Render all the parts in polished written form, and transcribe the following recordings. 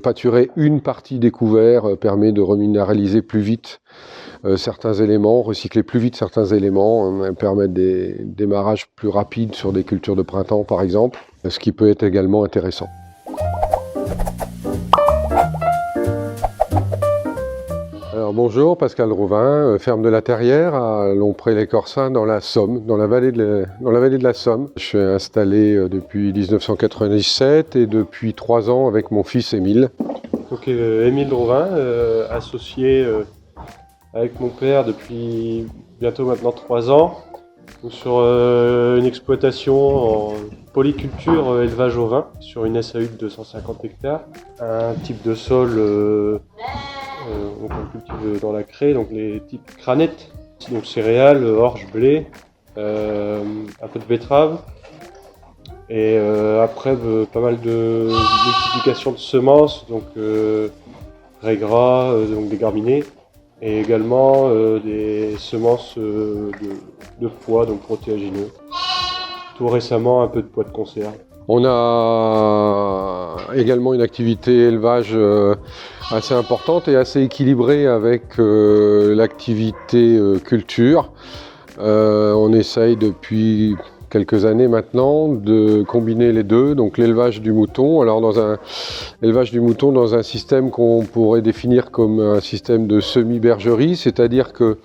Pâturer une partie des couverts permet de reminéraliser plus vite certains éléments, recycler plus vite certains éléments, permettre des démarrages plus rapides sur des cultures de printemps par exemple, ce qui peut être également intéressant. Alors bonjour, Pascal Rovin, ferme de la Terrière à Lompré-les-Corsins dans la Somme, dans la vallée de la Somme. Je suis installé depuis 1997 et depuis 3 ans avec mon fils Émile. Donc Émile Rovin, associé avec mon père depuis bientôt maintenant 3 ans, donc sur une exploitation en polyculture élevage ovin sur une SAU de 250 hectares. Un type de sol donc on cultive dans la craie, donc les types cranettes, donc céréales, orge, blé, un peu de betterave. Et après, pas mal de multiplication de semences, donc raies gras, donc des graminées, et également des semences de pois, donc protéagineux. Tout récemment, un peu de pois de conserve. On a également une activité élevage assez importante et assez équilibrée avec l'activité culture. On essaye depuis quelques années maintenant de combiner les deux, donc l'élevage du mouton. Alors l'élevage du mouton dans un système qu'on pourrait définir comme un système de semi-bergerie, c'est-à-dire que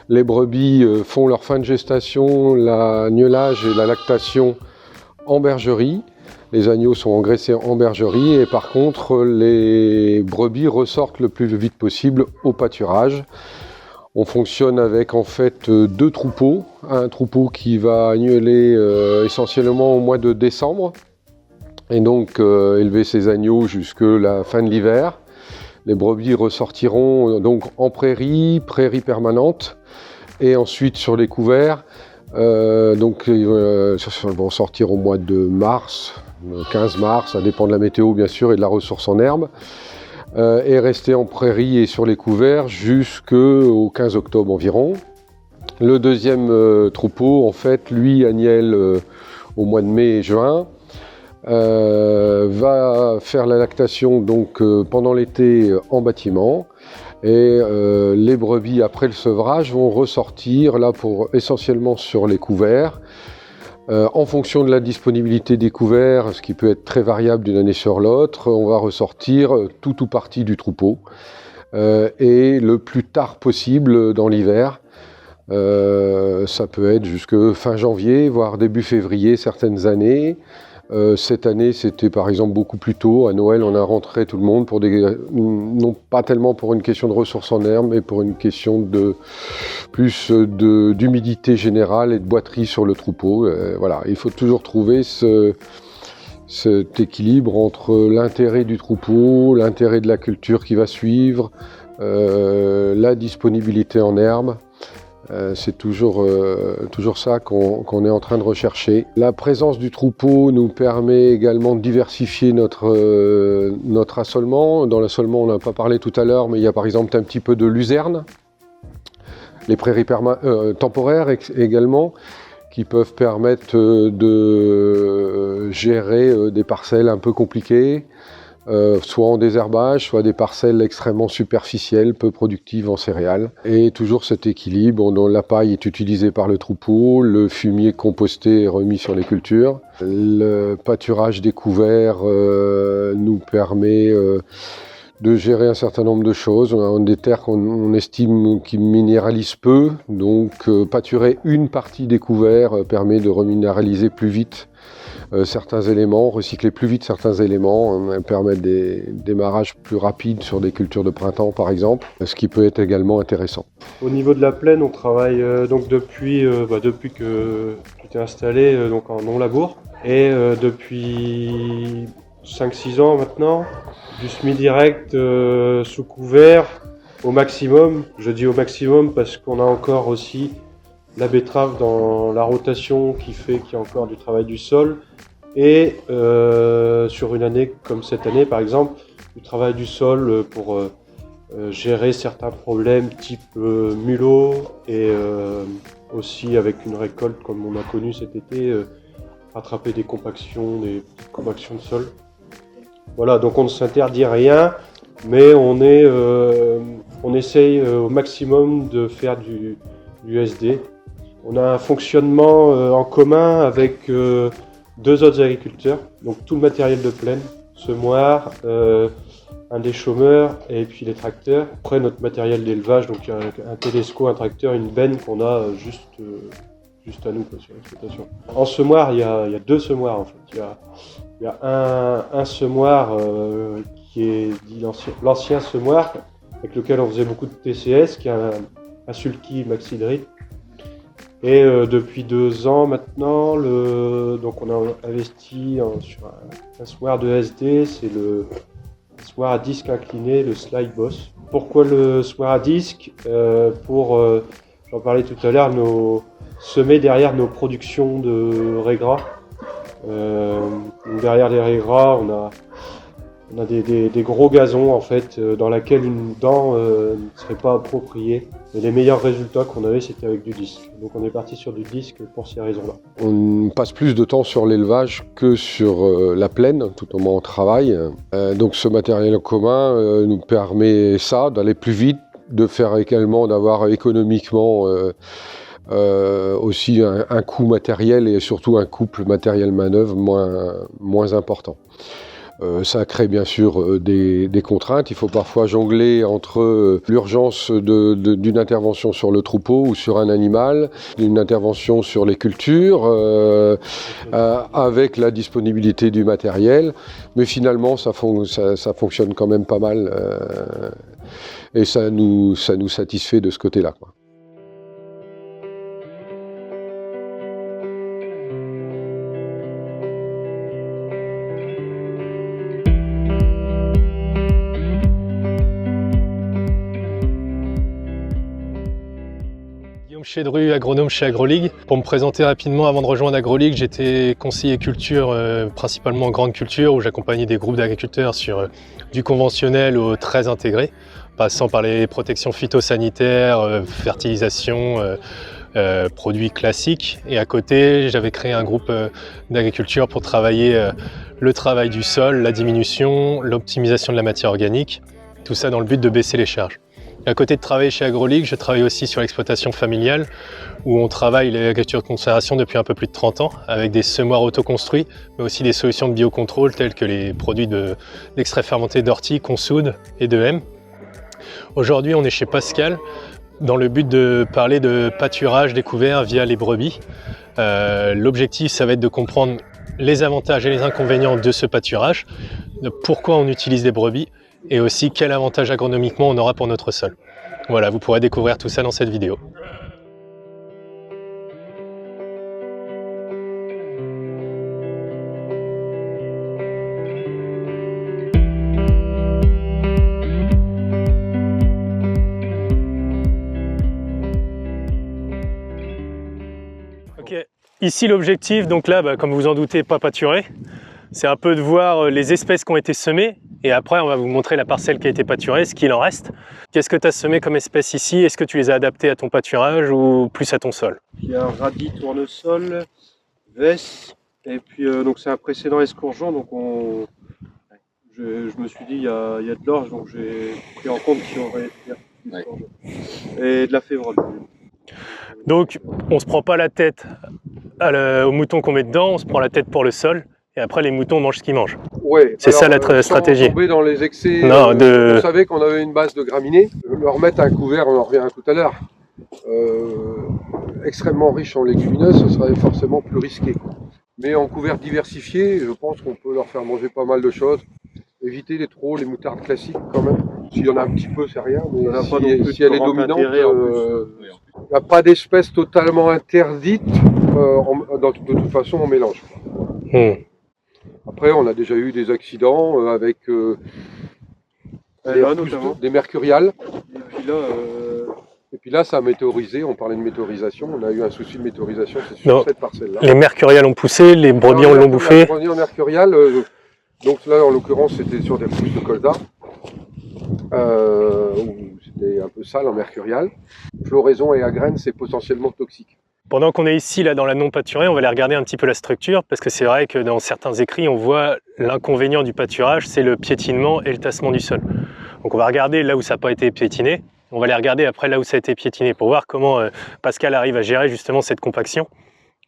les brebis font leur fin de gestation, l'agnelage et la lactation en bergerie. Les agneaux sont engraissés en bergerie et par contre les brebis ressortent le plus vite possible au pâturage. On fonctionne avec en fait 2 troupeaux. Un troupeau qui va agneler essentiellement au mois de décembre et donc élever ses agneaux jusque la fin de l'hiver. Les brebis ressortiront donc en prairie permanente et ensuite sur les couverts. Donc ils vont sortir au mois de mars, 15 mars, ça dépend de la météo bien sûr et de la ressource en herbe, et rester en prairie et sur les couverts jusqu'au 15 octobre environ. Le deuxième troupeau, en fait, lui agnelle au mois de mai et juin, va faire la lactation donc pendant l'été en bâtiment. Et les brebis après le sevrage vont ressortir là essentiellement sur les couverts. En fonction de la disponibilité des couverts, ce qui peut être très variable d'une année sur l'autre, on va ressortir tout ou partie du troupeau et le plus tard possible dans l'hiver. Ça peut être jusque fin janvier, voire début février certaines années. Cette année, c'était par exemple beaucoup plus tôt. À Noël, on a rentré tout le monde non pas tellement pour une question de ressources en herbe, mais pour une question d'humidité générale et de boiterie sur le troupeau. Voilà, il faut toujours trouver cet équilibre entre l'intérêt du troupeau, l'intérêt de la culture qui va suivre, la disponibilité en herbe. C'est toujours ça qu'on est en train de rechercher. La présence du troupeau nous permet également de diversifier notre assolement. Dans l'assolement, on n'a pas parlé tout à l'heure, mais il y a par exemple un petit peu de luzerne. Les prairies temporaires également, qui peuvent permettre de gérer des parcelles un peu compliquées. Soit en désherbage, soit des parcelles extrêmement superficielles, peu productives en céréales. Et toujours cet équilibre dont la paille est utilisée par le troupeau, le fumier composté est remis sur les cultures. Le pâturage découvert nous permet de gérer un certain nombre de choses. On a des terres qu'on estime qui minéralisent peu, donc pâturer une partie des couverts permet de reminéraliser plus vite certains éléments, recycler plus vite certains éléments, permettre des démarrages plus rapides sur des cultures de printemps par exemple, ce qui peut être également intéressant. Au niveau de la plaine, on travaille donc depuis que tu t'es installé donc en non-labour et depuis 5-6 ans maintenant, du semi-direct sous couvert au maximum. Je dis au maximum parce qu'on a encore aussi la betterave dans la rotation qui fait qu'il y a encore du travail du sol. Et sur une année comme cette année par exemple, du travail du sol pour gérer certains problèmes type mulot et aussi avec une récolte comme on a connu cet été, rattraper des petites compactions de sol. Voilà, donc on ne s'interdit rien, mais on essaye au maximum de faire du SD. On a un fonctionnement en commun avec 2 autres agriculteurs, donc tout le matériel de plaine, semoir, un déchômeur et puis les tracteurs. Après notre matériel d'élevage, donc un télesco, un tracteur, une benne qu'on a juste à nous quoi, sur l'exploitation. En semoir, il y a 2 semoirs en fait. Il y a un semoir qui est dit l'ancien semoir, avec lequel on faisait beaucoup de TCS, qui est un sulky maxi-drit. Et depuis 2 ans maintenant, donc on a investi sur un semoir de SD, c'est le semoir à disque incliné, le Slide Boss. Pourquoi le semoir à disque j'en parlais tout à l'heure, semer derrière nos productions de raigras. Derrière les raigras, on a des gros gazons en fait, dans lesquels une dent ne serait pas appropriée. Et les meilleurs résultats qu'on avait, c'était avec du disque. Donc on est parti sur du disque pour ces raisons-là. On passe plus de temps sur l'élevage que sur la plaine, tout au moins on travaille. Donc ce matériel en commun nous permet ça, d'aller plus vite, de faire également, d'avoir économiquement aussi un coût matériel et surtout un couple matériel-manœuvre moins important. Ça crée bien sûr des contraintes. Il faut parfois jongler entre l'urgence d'une intervention sur le troupeau ou sur un animal, d'une intervention sur les cultures, avec la disponibilité du matériel. Mais finalement, ça fonctionne quand même pas mal et ça nous satisfait de ce côté-là, quoi. Chedru, agronome chez AgroLeague. Pour me présenter rapidement, avant de rejoindre AgroLeague, j'étais conseiller culture, principalement en grande culture, où j'accompagnais des groupes d'agriculteurs sur du conventionnel au très intégré, passant par les protections phytosanitaires, fertilisation, produits classiques. Et à côté, j'avais créé un groupe d'agriculture pour travailler le travail du sol, la diminution, l'optimisation de la matière organique, tout ça dans le but de baisser les charges. À côté de travailler chez AgroLeague, je travaille aussi sur l'exploitation familiale où on travaille l'agriculture de conservation depuis un peu plus de 30 ans avec des semoirs autoconstruits, mais aussi des solutions de biocontrôle telles que les produits d'extrait fermenté d'ortie, consoude et de hemme. Aujourd'hui, on est chez Pascal dans le but de parler de pâturage découvert via les brebis. L'objectif, ça va être de comprendre les avantages et les inconvénients de ce pâturage, de pourquoi on utilise des brebis, et aussi quel avantage agronomiquement on aura pour notre sol. Voilà, vous pourrez découvrir tout ça dans cette vidéo. Ok, ici l'objectif, donc là, comme vous en doutez, pas pâturer. C'est un peu de voir les espèces qui ont été semées et après on va vous montrer la parcelle qui a été pâturée, ce qu'il en reste. Qu'est-ce que tu as semé comme espèces ici? Est-ce que tu les as adaptées à ton pâturage ou plus à ton sol? Il y a un radis tournesol, vesse, et puis donc c'est un précédent escourgeon, donc je me suis dit il y a de l'orge, donc j'ai pris en compte qu'il y aurait escourgeon. Et de la févrole. Donc on se prend pas la tête aux moutons qu'on met dedans, on se prend la tête pour le sol. Et après, les moutons mangent ce qu'ils mangent. Ouais, c'est ça la stratégie. Sans tomber dans les excès. On savait qu'on avait une base de graminées. Leur mettre un couvert, on en revient tout à l'heure, extrêmement riche en légumineuses, ce serait forcément plus risqué. Mais en couvert diversifié, je pense qu'on peut leur faire manger pas mal de choses. Éviter les moutardes classiques quand même. S'il y en a un petit peu, c'est rien. Mais si elle est dominante, il n'y a pas d'espèce totalement interdite. De toute façon, on mélange. Après, on a déjà eu des accidents avec des mercuriales. Et puis là, ça a météorisé. On parlait de météorisation. On a eu un souci de météorisation, c'est sur cette parcelle-là. Les mercuriales ont poussé, les brebis l'ont bouffé. Les brebis en mercurial. Donc là, en l'occurrence, c'était sur des pousses de colza. C'était un peu sale en mercurial. Floraison et à graines, c'est potentiellement toxique. Pendant qu'on est ici, là, dans la non pâturée, on va aller regarder un petit peu la structure, parce que c'est vrai que dans certains écrits, on voit l'inconvénient du pâturage, c'est le piétinement et le tassement du sol. Donc on va regarder là où ça n'a pas été piétiné, on va aller regarder après là où ça a été piétiné pour voir comment Pascal arrive à gérer justement cette compaction.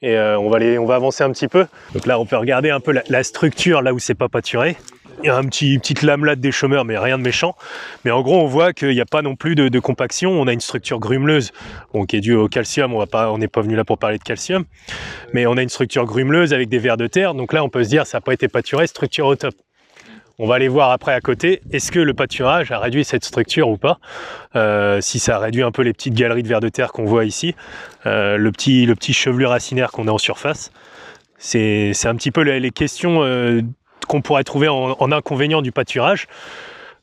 Et on va avancer un petit peu. Donc là, on peut regarder un peu la structure là où c'est pas pâturé. Il y a petite lamelade des chômeurs, mais rien de méchant. Mais en gros, on voit qu'il n'y a pas non plus de compaction. On a une structure grumeleuse, bon, qui est due au calcium. On n'est pas venu là pour parler de calcium. Mais on a une structure grumeleuse avec des vers de terre. Donc là, on peut se dire, ça n'a pas été pâturé, structure au top. On va aller voir après à côté, est-ce que le pâturage a réduit cette structure ou pas, si ça a réduit un peu les petites galeries de vers de terre qu'on voit ici, le petit chevelu racinaire qu'on a en surface. C'est un petit peu les questions qu'on pourrait trouver en inconvénient du pâturage.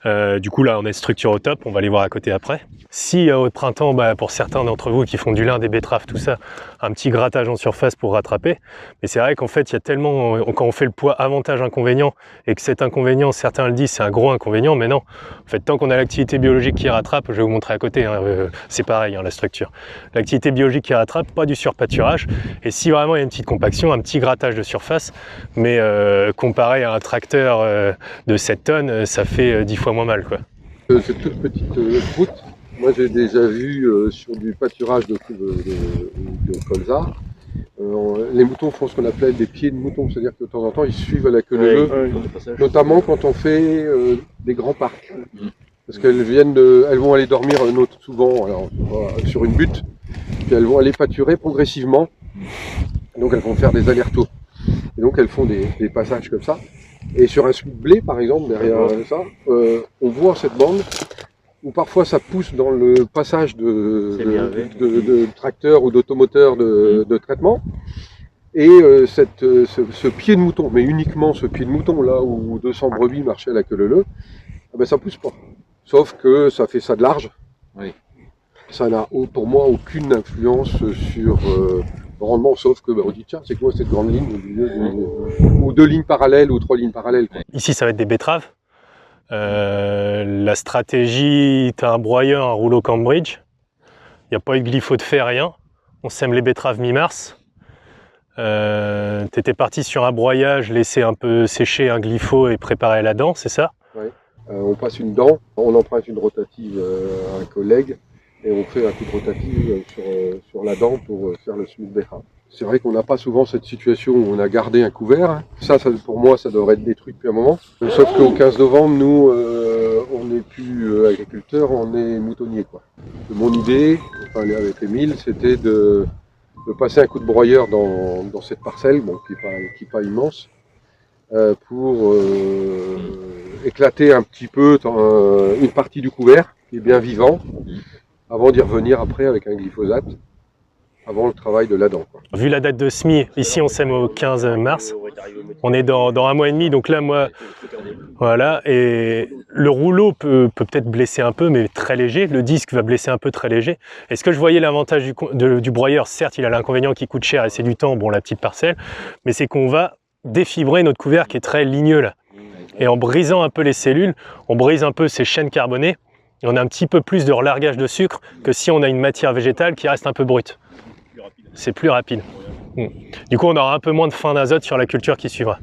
Du coup là on a une structure au top, on va les voir à côté après. Si au printemps, pour certains d'entre vous qui font du lin, des betteraves, tout ça, un petit grattage en surface pour rattraper. Mais c'est vrai qu'en fait il y a tellement, quand on fait le poids avantage-inconvénient et que cet inconvénient, certains le disent, c'est un gros inconvénient, mais non. En fait tant qu'on a l'activité biologique qui rattrape, je vais vous montrer à côté, hein, c'est pareil la structure. L'activité biologique qui rattrape, pas du surpâturage. Et si vraiment il y a une petite compaction, un petit grattage de surface, mais comparé à un tracteur de 7 tonnes, ça fait 10 fois moins mal, quoi. Cette toute petite route, moi j'ai déjà vu sur du pâturage de colza, les moutons font ce qu'on appelle des pieds de mouton, c'est-à-dire que de temps en temps ils suivent à la queue leu, notamment quand on fait des grands parcs. Parce qu'elles elles vont aller dormir souvent alors, sur une butte, puis elles vont aller pâturer progressivement, donc elles vont faire des allers-retours. Et donc elles font des passages comme ça. Et sur un semis de blé, par exemple, derrière ça, on voit cette bande où parfois ça pousse dans le passage de tracteurs ou d'automoteurs de traitement. Et ce pied de mouton, mais uniquement ce pied de mouton, là où 200 brebis marchaient à la queue leu, ça pousse pas. Sauf que ça fait ça de large. Oui. Ça n'a pour moi aucune influence sur le rendement, sauf que on dit tiens, c'est quoi cette grande ligne au milieu ou 2 lignes parallèles ou 3 lignes parallèles, quoi. Ici ça va être des betteraves. La stratégie, tu as un broyeur, un rouleau Cambridge. Il n'y a pas eu de glypho de fer, rien. On sème les betteraves mi-mars. Tu étais parti sur un broyage, laisser un peu sécher un glypho et préparer la dent, c'est ça? Oui. On passe une dent, on emprunte une rotative à un collègue et on fait un coup de rotative sur la dent pour faire le semis de betterave. C'est vrai qu'on n'a pas souvent cette situation où on a gardé un couvert. Ça pour moi, ça devrait être détruit depuis un moment. Sauf qu'au 15 novembre, nous, on n'est plus agriculteurs, on est moutonniers, quoi. Mon idée, enfin avec Émile, c'était de passer un coup de broyeur dans cette parcelle, bon, qui n'est pas immense, pour éclater un petit peu une partie du couvert, qui est bien vivant, avant d'y revenir après avec un glyphosate, avant le travail de la dent, quoi. Vu la date de semis, ici on sème au 15 mars, on est dans un mois et demi, donc là moi, voilà, et le rouleau peut peut-être blesser un peu, mais très léger, le disque va blesser un peu très léger. Est-ce que je voyais l'avantage du broyeur? Certes, il a l'inconvénient qui coûte cher et c'est du temps, bon la petite parcelle, mais c'est qu'on va défibrer notre couvert qui est très ligneux là. Et en brisant un peu les cellules, on brise un peu ces chaînes carbonées, et on a un petit peu plus de relargage de sucre que si on a une matière végétale qui reste un peu brute. C'est plus rapide. Du coup, on aura un peu moins de fin d'azote sur la culture qui suivra.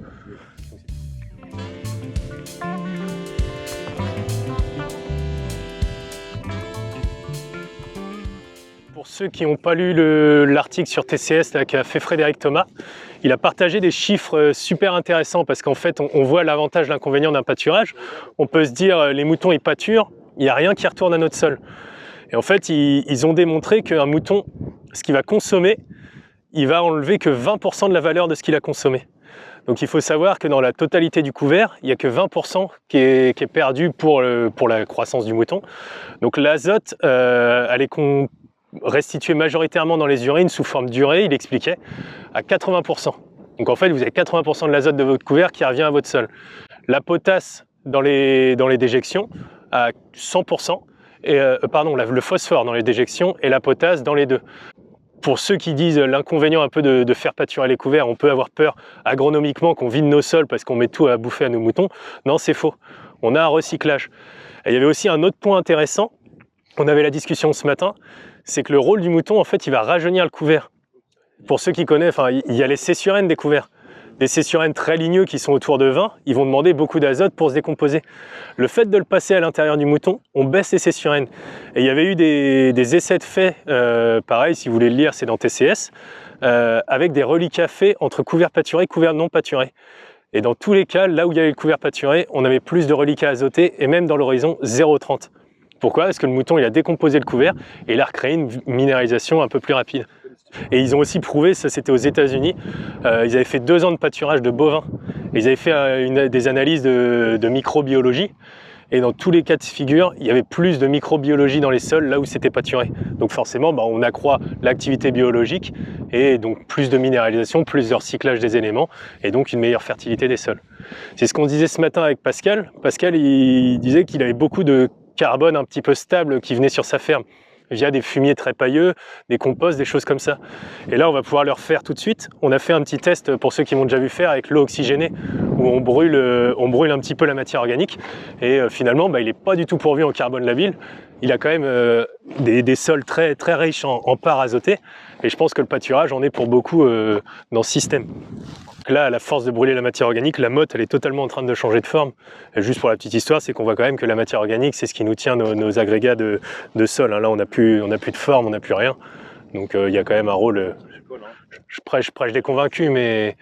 Pour ceux qui n'ont pas lu l'article sur TCS qu'a fait Frédéric Thomas, il a partagé des chiffres super intéressants parce qu'en fait, on voit l'avantage, l'inconvénient d'un pâturage. On peut se dire, les moutons, ils pâturent, il n'y a rien qui retourne à notre sol. Et en fait, ils ont démontré qu'un mouton, ce qu'il va consommer, il va enlever que 20% de la valeur de ce qu'il a consommé. Donc il faut savoir que dans la totalité du couvert, il n'y a que 20% qui est perdu pour la croissance du mouton. Donc l'azote, elle est restituée majoritairement dans les urines sous forme d'urée, il expliquait, à 80%. Donc en fait, vous avez 80% de l'azote de votre couvert qui revient à votre sol. La potasse dans les déjections à 100%. Le phosphore dans les déjections et la potasse dans les deux. Pour ceux qui disent l'inconvénient un peu de faire pâturer les couverts, on peut avoir peur agronomiquement qu'on vide nos sols parce qu'on met tout à bouffer à nos moutons. Non, c'est faux. On a un recyclage. Et il y avait aussi un autre point intéressant, on avait la discussion ce matin, c'est que le rôle du mouton, en fait, il va rajeunir le couvert. Pour ceux qui connaissent, il y a les cessurènes des couverts. Des césurènes très ligneux qui sont autour de 20, ils vont demander beaucoup d'azote pour se décomposer. Le fait de le passer à l'intérieur du mouton, on baisse les césurènes. Et il y avait eu des essais de faits, pareil, si vous voulez le lire, c'est dans TCS, avec des reliquats faits entre couverts pâturés et couverts non pâturés. Et dans tous les cas, là où il y avait le couvert pâturé, on avait plus de reliquats azotés et même dans l'horizon 0,30. Pourquoi? Parce que le mouton il a décomposé le couvert et il a recréé une minéralisation un peu plus rapide. Et ils ont aussi prouvé, ça c'était aux États-Unis, ils avaient fait 2 ans de pâturage de bovins. Et ils avaient fait des analyses de microbiologie. Et dans tous les cas de figure, il y avait plus de microbiologie dans les sols là où c'était pâturé. Donc forcément, on accroît l'activité biologique et donc plus de minéralisation, plus de recyclage des éléments et donc une meilleure fertilité des sols. C'est ce qu'on disait ce matin avec Pascal. Pascal, il disait qu'il avait beaucoup de carbone un petit peu stable qui venait sur sa ferme via des fumiers très pailleux, des composts, des choses comme ça. Et là, on va pouvoir le refaire tout de suite. On a fait un petit test pour ceux qui m'ont déjà vu faire avec l'eau oxygénée, où on brûle un petit peu la matière organique. Et finalement, il n'est pas du tout pourvu en carbone labile. Il a quand même des sols très, très riches en parts azotées. Et je pense que le pâturage en est pour beaucoup dans ce système. Là, à la force de brûler la matière organique, la motte, elle est totalement en train de changer de forme. Et juste pour la petite histoire, c'est qu'on voit quand même que la matière organique, c'est ce qui nous tient nos agrégats de sol. Là, on n'a plus de forme, on n'a plus rien. Donc, il y a quand même un rôle. Je prêche des convaincus, mais.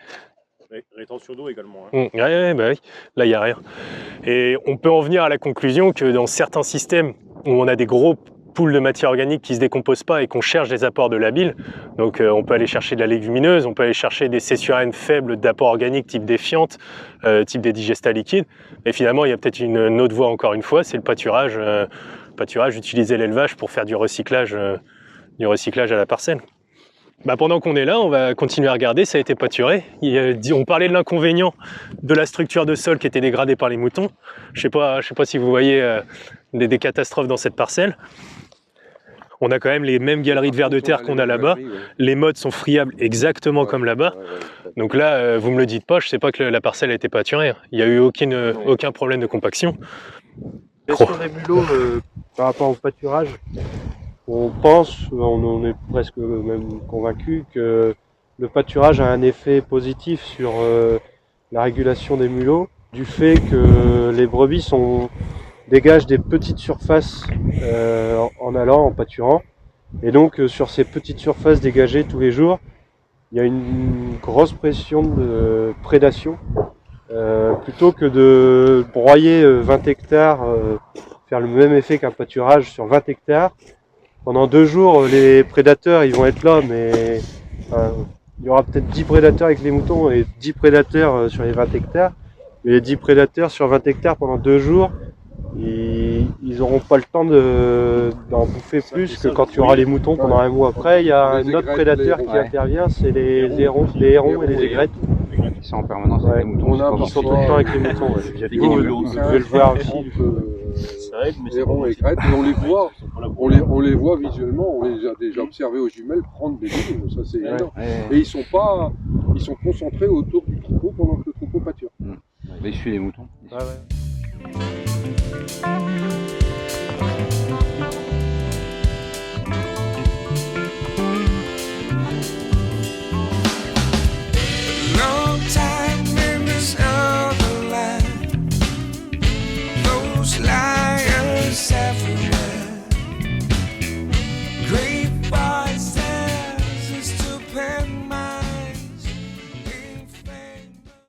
Rétention d'eau également. Oui. Là, il n'y a rien. Et on peut en venir à la conclusion que dans certains systèmes où on a des gros poules de matière organique qui ne se décomposent pas et qu'on cherche des apports de labile. Donc on peut aller chercher de la légumineuse, on peut aller chercher des césurènes faibles d'apport organique type des fientes, type des digestats liquides. Et finalement, il y a peut-être une autre voie encore une fois, c'est le pâturage. Utiliser l'élevage pour faire du recyclage à la parcelle. Pendant qu'on est là, on va continuer à regarder, ça a été pâturé. On parlait de l'inconvénient de la structure de sol qui était dégradée par les moutons. Je sais pas si vous voyez des catastrophes dans cette parcelle. On a quand même les mêmes galeries de vers de terre qu'on a là-bas. Les mottes sont friables exactement comme là-bas. Donc là, vous me le dites pas, je sais pas que la parcelle a été pâturée. Il n'y a eu aucun problème de compaction. Sur les mulots, par rapport au pâturage, on est presque même convaincu que le pâturage a un effet positif sur la régulation des mulots, du fait que les brebis dégagent des petites surfaces en pâturant. Et donc sur ces petites surfaces dégagées tous les jours, il y a une grosse pression de prédation. Plutôt que de broyer 20 hectares, faire le même effet qu'un pâturage sur 20 hectares, pendant 2 jours, les prédateurs ils vont être là, mais il y aura peut-être 10 prédateurs avec les moutons et 10 prédateurs sur les 20 hectares. Mais les 10 prédateurs sur 20 hectares pendant 2 jours, ils n'auront pas le temps d'en bouffer plus que quand il y aura les moutons pendant un mois. Après, il y a un autre prédateur qui intervient, c'est les hérons et les aigrettes. Ils sont en permanence avec les moutons. Ils sont tout le temps avec les moutons. Vous devez le voir aussi. Les hérons et les aigrettes, on les voit visuellement, on les a déjà observés aux jumelles prendre des légumes, ça c'est énorme. Et ils sont concentrés autour du troupeau pendant que le troupeau pâture. Ils suivent les moutons.